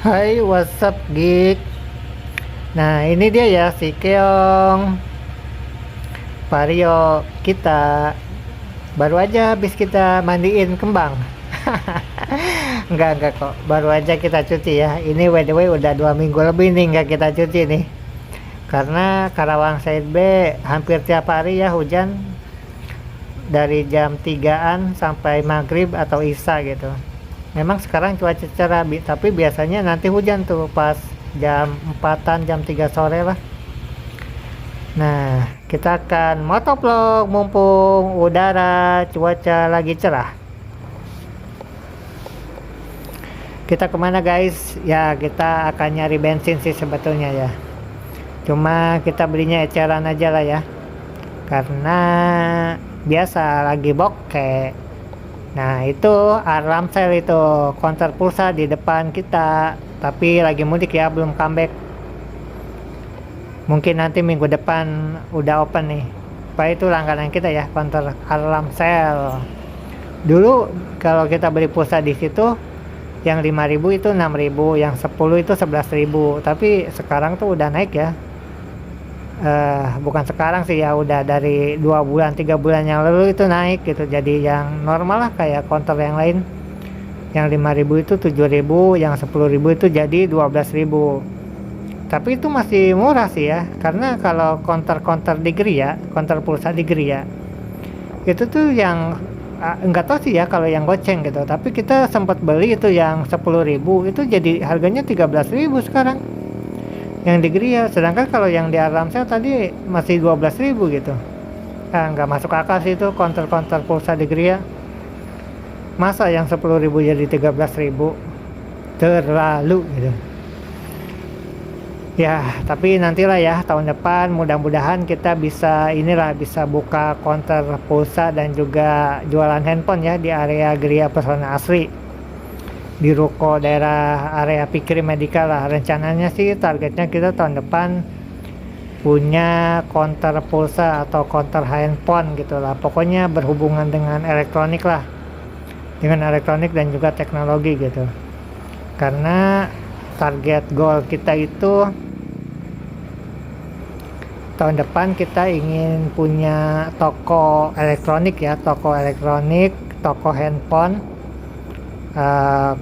Hai, what's up, geek? Nah, ini dia ya si Keong, Vario kita. Baru aja habis kita mandiin kembang. Enggak kok. Baru aja kita cuci ya. Ini by the way udah 2 minggu lebih nih nggak kita cuci nih. Karena Karawang Side B hampir tiap hari ya hujan dari jam 3-an sampai maghrib atau isya gitu. Memang sekarang cuaca cerah, tapi biasanya nanti hujan tuh pas jam 4-an, jam 3 sore lah. Nah, kita akan motovlog mumpung udara cuaca lagi cerah. Kita kemana guys? Ya, kita akan nyari bensin sih sebetulnya ya. Cuma kita belinya eceran aja lah ya. Karena biasa lagi bokeh. Nah, itu alarm sale itu konter pulsa di depan kita. Tapi lagi mudik ya, belum comeback. Mungkin nanti minggu depan udah open nih. Pak itu langganan kita ya, konter alarm sale. Dulu kalau kita beli pulsa di situ yang 5.000 itu 6.000, yang 10 itu 11.000. Tapi sekarang tuh udah naik ya. Bukan sekarang sih ya, udah dari 2 bulan 3 bulan yang lalu itu naik gitu. Jadi yang normal lah kayak konter yang lain. Yang 5.000 itu 7.000, yang 10.000 itu jadi 12.000. Tapi itu masih murah sih ya, karena kalau konter-konter di Gria, konter pulsa di Gria, itu tuh yang enggak tahu sih ya kalau yang goceng gitu. Tapi kita sempat beli itu yang 10.000 itu jadi harganya 13.000 sekarang. Yang di Gria, sedangkan kalau yang di Alamsel tadi masih 12.000 gitu. Nggak masuk akal sih itu konter-konter pulsa di Gria. Masa yang 10.000 jadi 13.000? Terlalu gitu. Ya, tapi nantilah ya tahun depan mudah-mudahan kita bisa bisa buka konter pulsa dan juga jualan handphone ya di area Gria Pesona Asri. Di ruko daerah area Pikri Medical lah. Rencananya sih targetnya kita tahun depan punya konter pulsa atau konter handphone gitu lah. Pokoknya berhubungan dengan elektronik lah. Dengan elektronik dan juga teknologi gitu. Karena target goal kita itu tahun depan kita ingin punya toko elektronik ya, toko elektronik, toko handphone,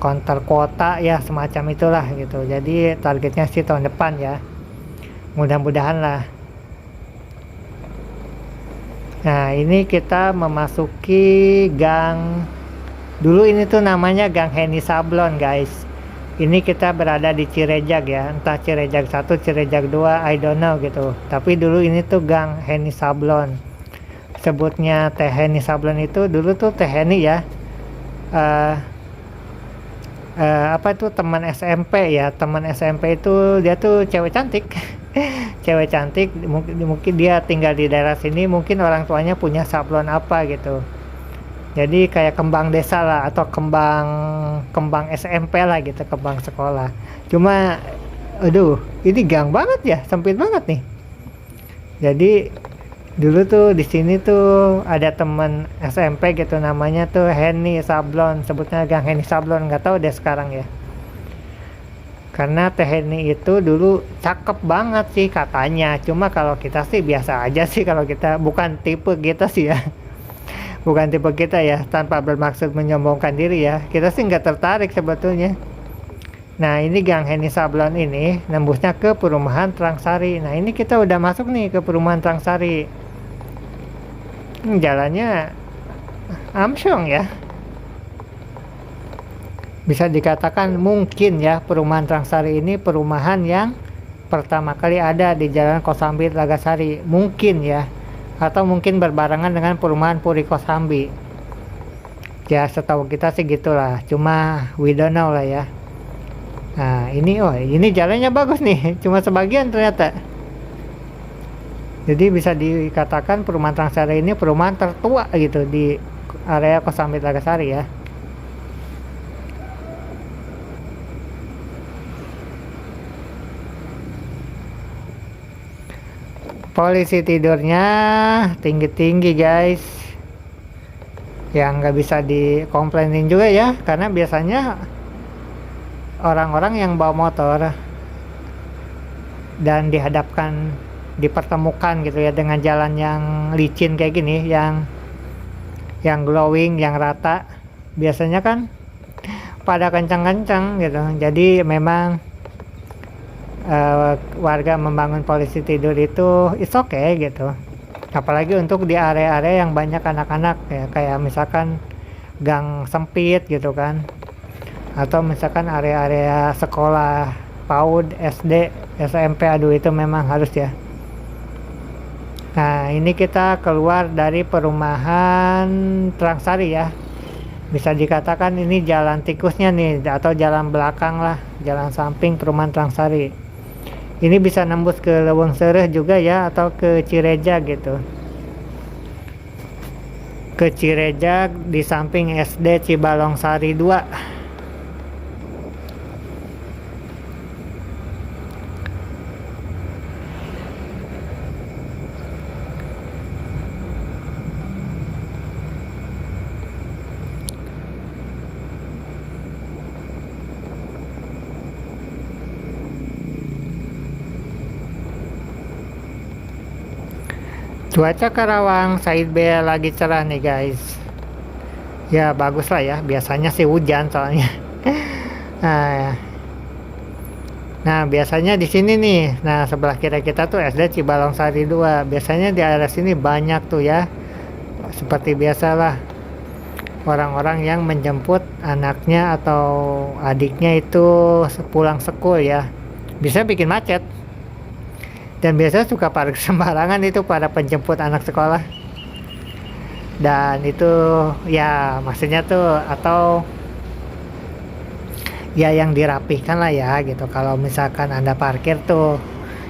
konter kuota ya semacam itulah gitu. Jadi targetnya sih tahun depan ya, mudah-mudahan lah. Nah, ini kita memasuki gang, dulu ini tuh namanya Gang Heni Sablon guys. Ini kita berada di Cirejag ya, entah Cirejag 1, Cirejag 2, I don't know gitu. Tapi dulu ini tuh Gang Heni Sablon. Sebutnya Teh Heni Sablon itu dulu tuh Teh Heni ya. Apa itu teman SMP ya, teman SMP itu dia tuh cewek cantik. Cewek cantik, mungkin dia tinggal di daerah sini, mungkin orang tuanya punya sablon apa gitu. Jadi kayak kembang desa lah atau kembang SMP lah gitu, kembang sekolah. Cuma aduh, ini gang banget ya, sempit banget nih. Jadi dulu tuh di sini tuh ada temen SMP gitu namanya tuh Heni Sablon, sebutnya Gang Heni Sablon, nggak tahu deh sekarang ya. Karena Teh Heni itu dulu cakep banget sih katanya. Cuma kalau kita sih biasa aja sih, kalau kita bukan tipe kita sih ya. Bukan tipe kita ya, tanpa bermaksud menyombongkan diri ya. Kita sih nggak tertarik sebetulnya. Nah, ini Gang Heni Sablon ini nembusnya ke perumahan Trangsari. Nah, ini kita udah masuk nih ke perumahan Trangsari. Jalannya amsyong ya. Bisa dikatakan mungkin ya perumahan Trangsari ini perumahan yang pertama kali ada di Jalan Kosambi Lagasari. Mungkin ya. Atau mungkin berbarengan dengan perumahan Puri Kosambi. Ya setahu kita sih gitulah, cuma we don't know lah ya. Nah ini jalannya bagus nih, cuma sebagian ternyata. Jadi bisa dikatakan perumahan Trangsari ini perumahan tertua gitu di area Kosambi Lagasari ya. Polisi tidurnya tinggi-tinggi guys, yang nggak bisa dikomplainin juga ya, karena biasanya orang-orang yang bawa motor dan dipertemukan gitu ya dengan jalan yang licin kayak gini, yang glowing, yang rata, biasanya kan pada kencang-kencang gitu. Jadi memang warga membangun polisi tidur itu it's okay gitu, apalagi untuk di area-area yang banyak anak-anak ya, kayak misalkan gang sempit gitu kan, atau misalkan area-area sekolah PAUD, SD, SMP. Aduh, itu memang harus ya. Nah, ini kita keluar dari perumahan Trangsari ya, bisa dikatakan ini jalan tikusnya nih, atau jalan belakang lah, jalan samping perumahan Trangsari. Ini bisa nembus ke Leuweung Seureuh juga ya, atau ke Cireja gitu. Ke Cireja di samping SD Cibalong Sari 2. Cuaca Karawang Said B lagi cerah nih guys. Ya bagus lah ya, biasanya sih hujan soalnya. Nah, nah biasanya di sini nih, nah sebelah kiri kita tuh SD Cibalong Sari 2. Biasanya di area sini banyak tuh ya, seperti biasalah orang-orang yang menjemput anaknya atau adiknya itu pulang sekolah ya, bisa bikin macet. Dan biasanya suka parkir sembarangan itu para penjemput anak sekolah. Dan itu ya maksudnya tuh, atau ya yang dirapihkan lah ya gitu. Kalau misalkan Anda parkir tuh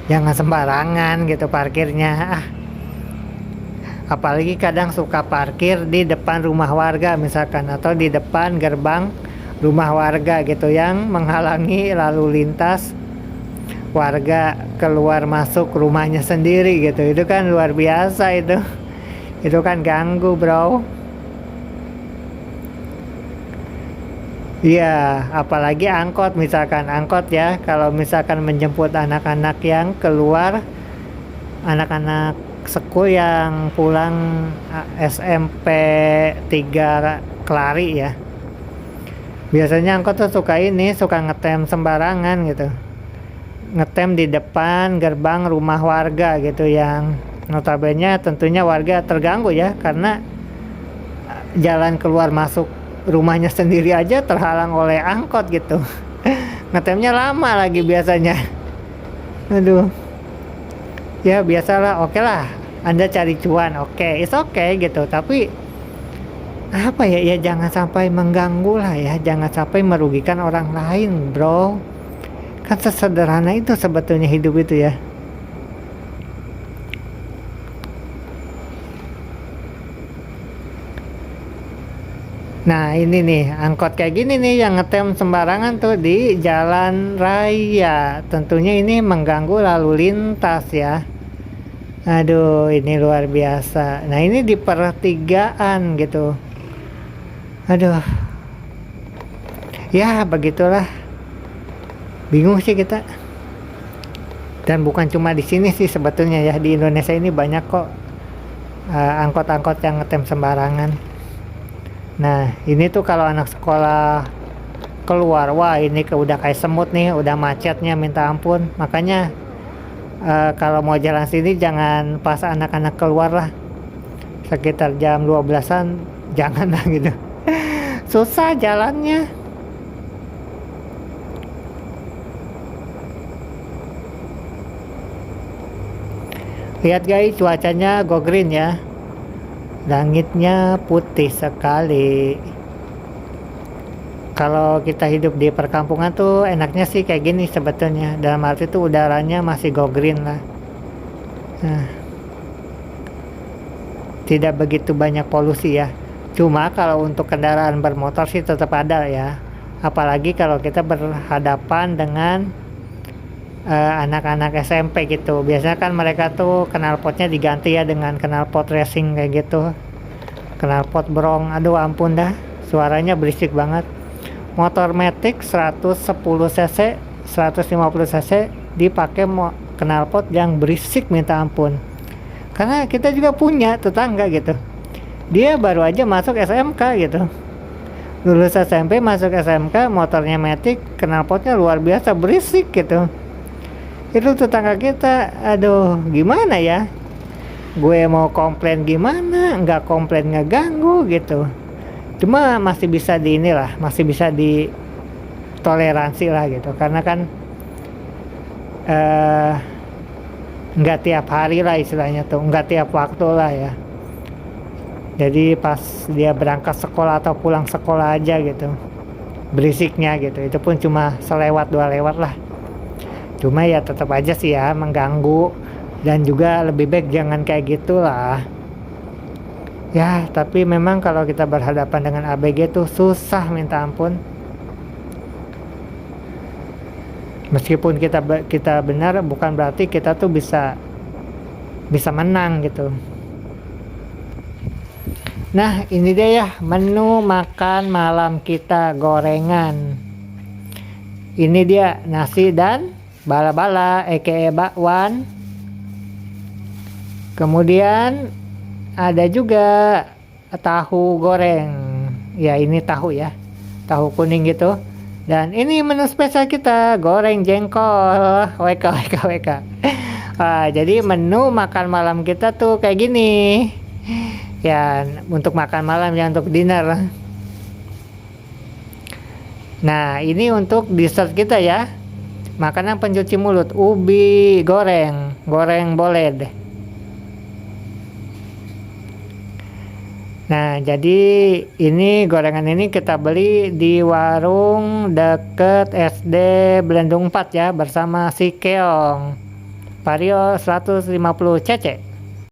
jangan sembarangan gitu parkirnya. Apalagi kadang suka parkir di depan rumah warga misalkan, atau di depan gerbang rumah warga gitu, yang menghalangi lalu lintas warga keluar masuk rumahnya sendiri gitu. Itu kan luar biasa itu kan ganggu bro. Iya, apalagi angkot misalkan, angkot ya, kalau misalkan menjemput anak-anak yang keluar, anak-anak sekul yang pulang SMP 3 Kelari ya, biasanya angkot tuh suka ngetem sembarangan gitu, ngetem di depan gerbang rumah warga gitu, yang notabene tentunya warga terganggu ya, karena jalan keluar masuk rumahnya sendiri aja terhalang oleh angkot gitu. Ngetemnya lama lagi biasanya. Aduh. Ya biasalah, oke lah. Anda cari cuan, oke, it's okay gitu. Tapi apa ya, ya jangan sampai mengganggu lah ya, jangan sampai merugikan orang lain, bro. Kan sesederhana itu sebetulnya hidup itu ya. Nah ini nih, angkot kayak gini nih yang ngetem sembarangan tuh di jalan raya. Tentunya ini mengganggu lalu lintas ya. Aduh, ini luar biasa. Nah ini di pertigaan gitu. Aduh. Ya begitulah. Bingung sih kita. Dan bukan cuma di sini sih sebetulnya ya, di Indonesia ini banyak kok angkot-angkot yang ngetem sembarangan. Nah ini tuh kalau anak sekolah keluar, wah ini udah kayak semut nih, udah macetnya minta ampun. Makanya kalau mau jalan sini jangan pas anak-anak keluar lah, sekitar jam 12-an jangan lah gitu. Susah jalannya. Lihat guys, cuacanya go green ya. Langitnya putih sekali. Kalau kita hidup di perkampungan tuh enaknya sih kayak gini sebetulnya. Dalam arti tuh udaranya masih go green lah. Nah, tidak begitu banyak polusi ya. Cuma kalau untuk kendaraan bermotor sih tetap ada ya. Apalagi kalau kita berhadapan dengan anak-anak SMP gitu. Biasanya kan mereka tuh knalpotnya diganti ya dengan knalpot racing kayak gitu. Knalpot brong, aduh ampun dah, suaranya berisik banget. motor matic 110 cc 150 cc dipakai knalpot yang berisik minta ampun. Karena kita juga punya tetangga gitu, dia baru aja masuk SMK gitu, lulus SMP masuk SMK, motornya matic, knalpotnya luar biasa berisik gitu. Itu tetangga kita, aduh gimana ya, gue mau komplain gimana, nggak komplain ngeganggu gitu. Cuma masih bisa di inilah, masih bisa ditoleransi lah gitu, karena kan nggak tiap hari lah istilahnya tuh, nggak tiap waktu lah ya. Jadi pas dia berangkat sekolah atau pulang sekolah aja gitu berisiknya gitu, itu pun cuma selewat dua lewat lah. Cuma ya tetap aja sih ya mengganggu, dan juga lebih baik jangan kayak gitulah ya. Tapi memang kalau kita berhadapan dengan ABG tuh susah minta ampun. Meskipun kita benar, bukan berarti kita tuh bisa menang gitu. Nah ini dia ya menu makan malam kita, gorengan. Ini dia nasi dan bala-bala aka bakwan. Kemudian ada juga tahu goreng. Ya ini tahu ya, tahu kuning gitu. Dan ini menu spesial kita, goreng jengkol. WK. Jadi menu makan malam kita tuh kayak gini ya, untuk makan malam ya, untuk dinner. Nah ini untuk dessert kita ya, makanan pencuci mulut, ubi goreng boled. Nah jadi ini gorengan ini kita beli di warung deket SD Belendung 4 ya, bersama si Keong Vario 150 cc.